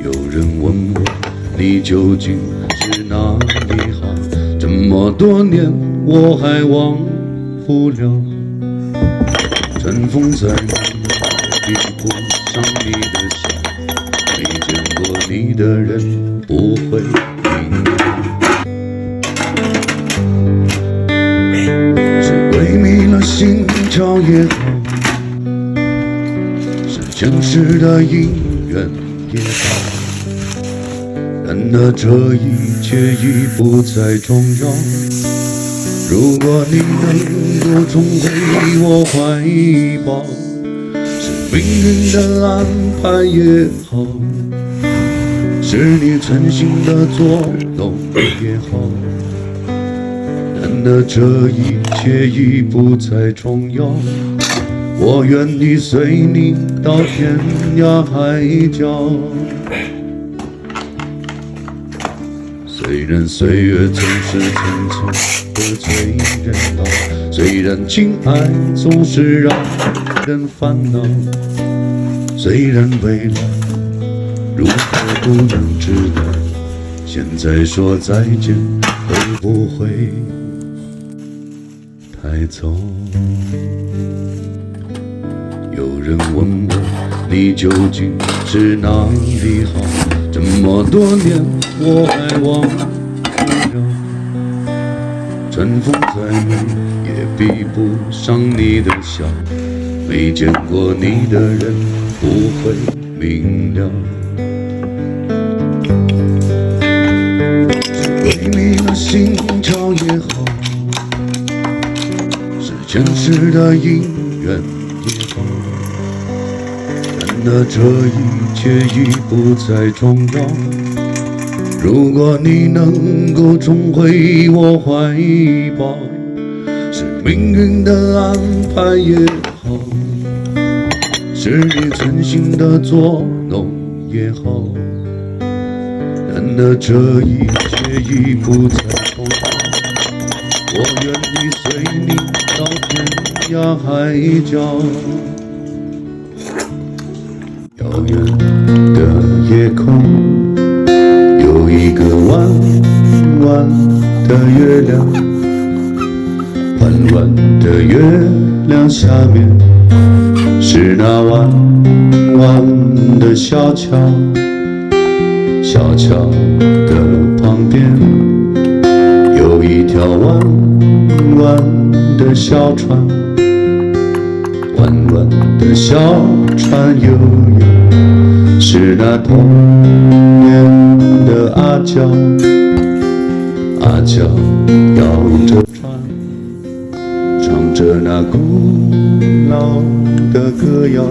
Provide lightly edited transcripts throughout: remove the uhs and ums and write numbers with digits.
有人问我，你究竟是哪里好？这么多年我还忘不了。尘封在比不上你的笑，没见过你的人不会明白。是鬼迷了心窍也好，是前世的因缘也好，然而这一切已不再重要。如果你能够重回我怀抱，是命运的安排也好，是你存心的作弄也好，然而这一切已不再重要。我愿意随你到天涯海角。虽然岁月总是匆匆的催人老，虽然情爱总是让人烦恼，虽然未来如何不能知道，现在说再见会不会太早？有人问我，你究竟是哪里好？这么多年我还忘不了，尘封再美也比不上你的笑，没见过你的人不会明了。是鬼迷了心窍也好，是前世的因缘也好，然而这一切已不再重要。如果你能够重回我怀抱，是命运的安排也好，是你存心的作弄也好，然而这一切已不再重要。我愿意随你到天涯海角。遥远的夜空有一个弯弯的月亮，弯弯的月亮下面是那弯弯的小桥，小桥的旁边有一条弯弯的小船，弯弯的小船悠悠，是那童年的阿娇，阿娇摇着船，唱着那古老的歌谣，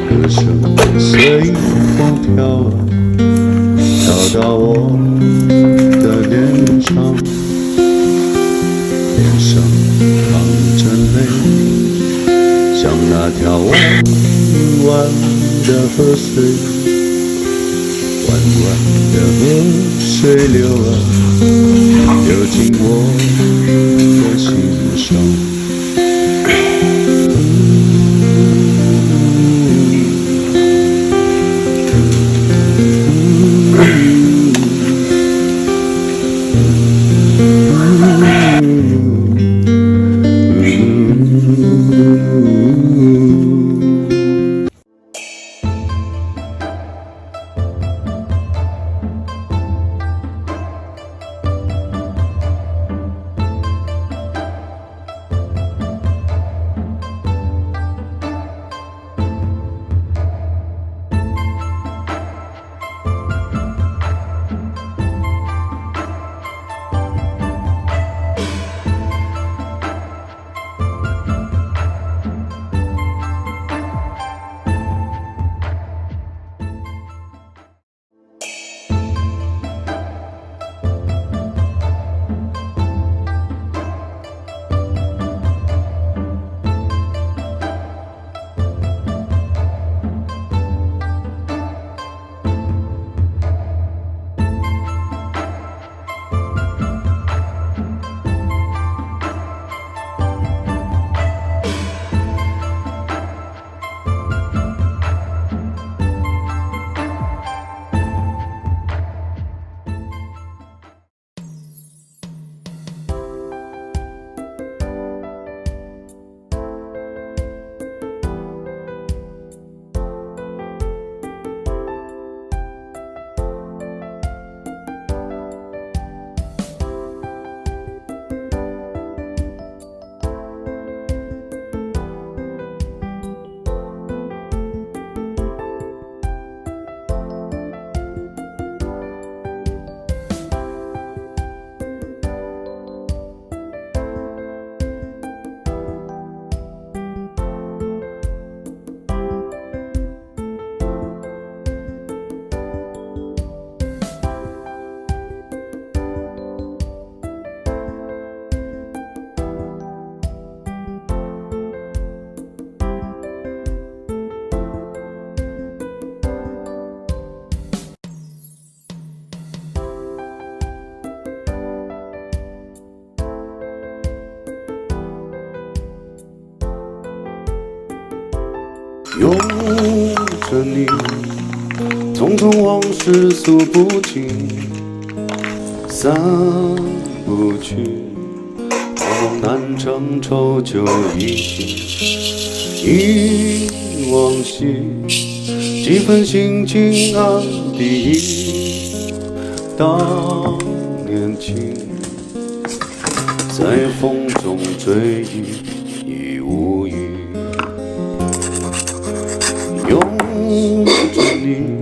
歌声随风飘啊，飘到我的脸上，脸上淌着泪，像那条弯弯的河水，弯弯的河水流啊，流进我的心上。着你，匆匆往事诉不尽，散不去，好梦难成，愁酒一醒，忆往昔，几分心情暗地忆，当年情，在风中追忆，已无语。拥着你，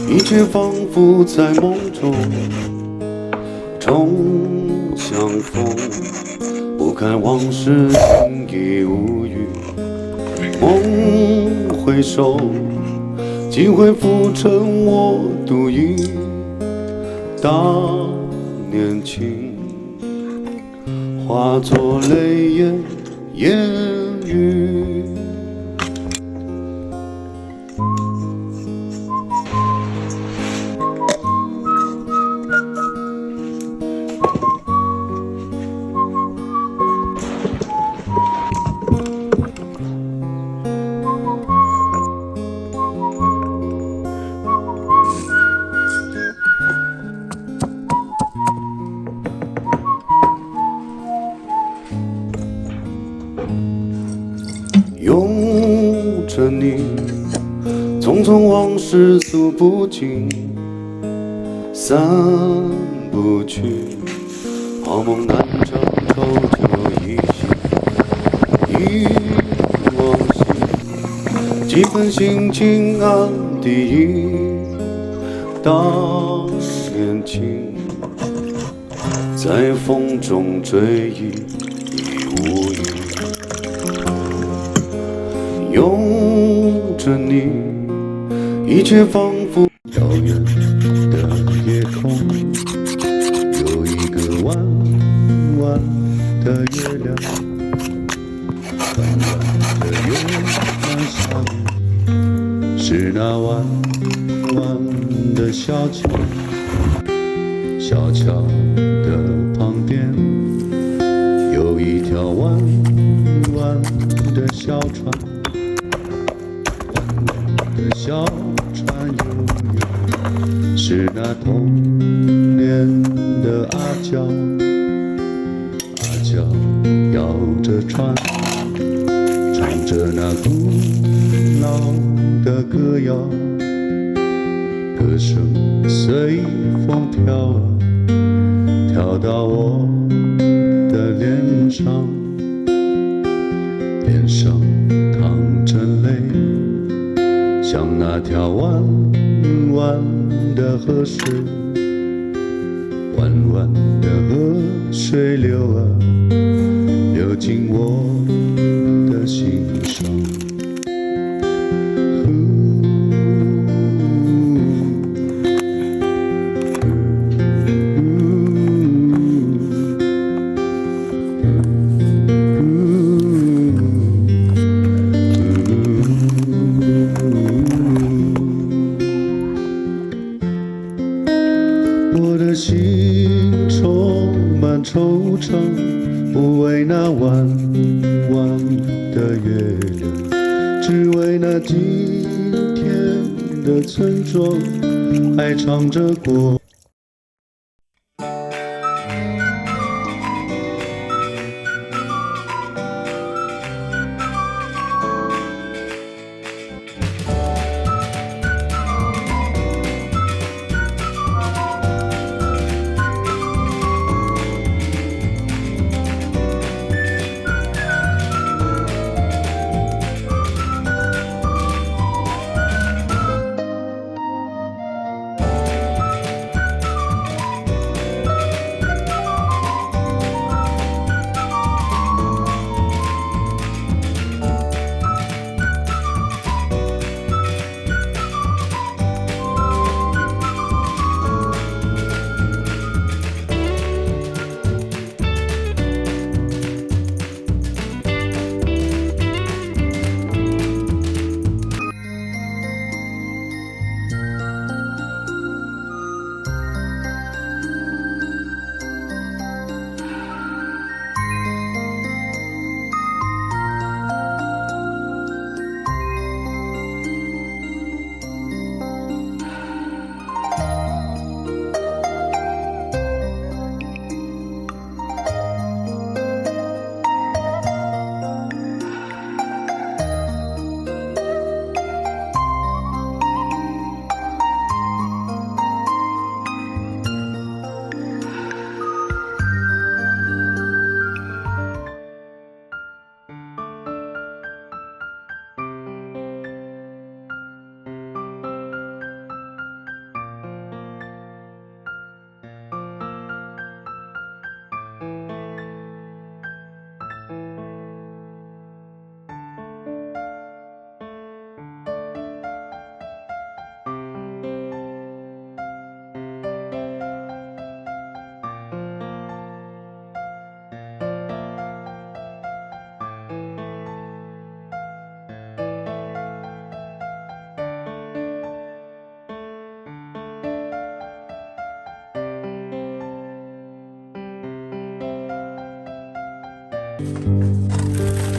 一切仿佛在梦中重相逢，不堪往事，情已无语。梦回首，几回浮沉我独饮，当年情化作泪眼烟雨。拥着你，匆匆往事诉不尽，散不去，好梦难成，愁酒一醒，忆往昔，几分心情暗地忆，当年情，在风中追忆，已无语。拥着你，一切仿佛遥远的夜空，有一个弯弯的月亮，弯弯的月亮上是那弯弯的小桥，小桥的旁边有一条弯弯的小船，小船悠悠，是那童年的阿娇，阿娇摇着船，唱着那古老的歌谣，歌声随风飘啊，飘到我的脸上，脸上淌着泪，像那条弯弯的河水，弯弯的河水流啊，流进我的心上。我的心充满惆怅，不为那弯弯的月亮，只为那今天的村庄，还唱着过。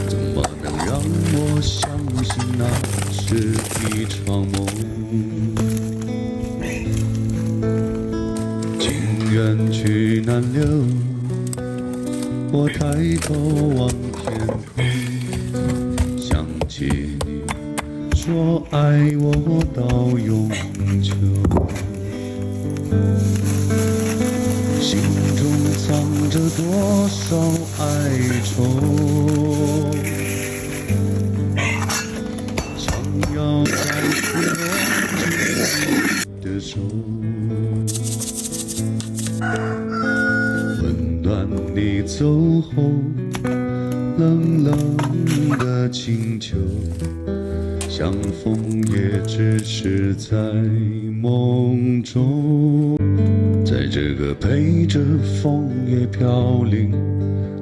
怎么能让我相信那是一场梦？情缘去难留，我抬头望天空，想起你说爱我到永久，心中藏着多少哀愁，想要再次握紧你的手，温暖你走后冷冷的请求，相逢也只是在梦中，在这个陪着枫叶飘零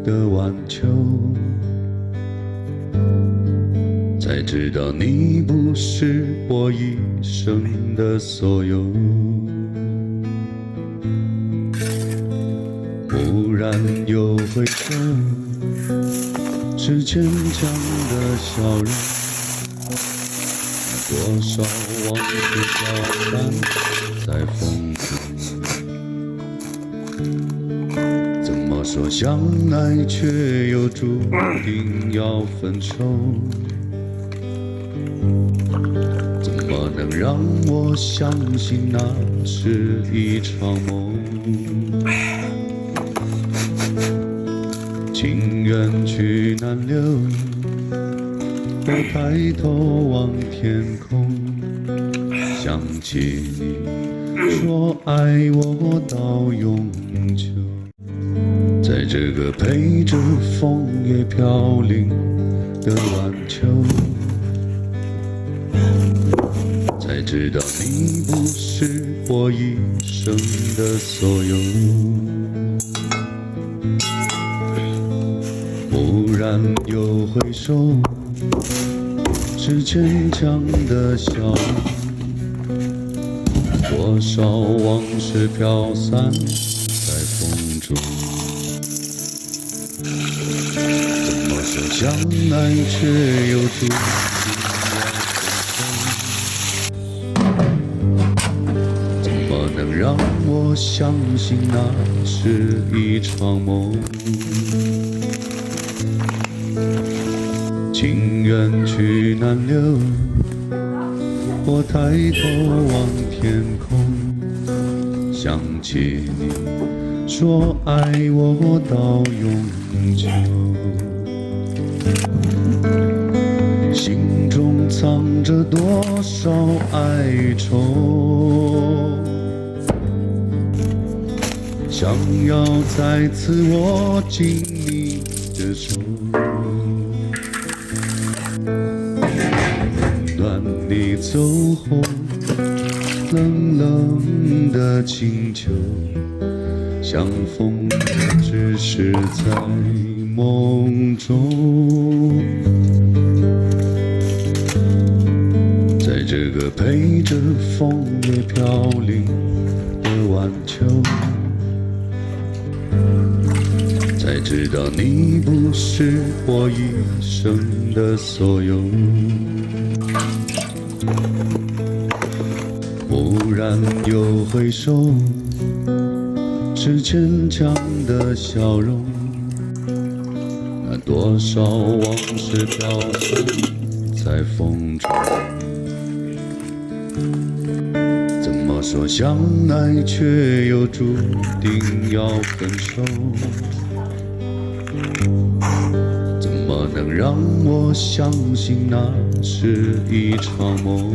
的晚秋，才知道你不是我一生的所有。蓦然又回首，是坚强的笑容，多少往事飘散在风中，怎么说相爱却又注定要分手？怎么能让我相信那是一场梦？情缘去难留，我抬头望天空，想起你说爱我到永久，在这个陪着枫叶飘零的晚秋，才知道你不是我一生的所有。蓦然又回首，是坚强的笑容，多少往事飘散在风中，怎么说相爱却又注定要分手？怎么能让我相信那是一场梦？情缘去难留，我抬头望天空，想起你说爱我到永久，心中藏着多少哀愁，想要再次握紧你的手，暖你走后冷冷的请求，相逢也只是在梦中，在这个陪着枫叶飘零的晚秋，才知道你不是我一生的所有。蓦然又回首，是坚强的笑容，那多少往事飘散在风中，怎么说相爱却又注定要分手？怎么能让我相信那是一场梦？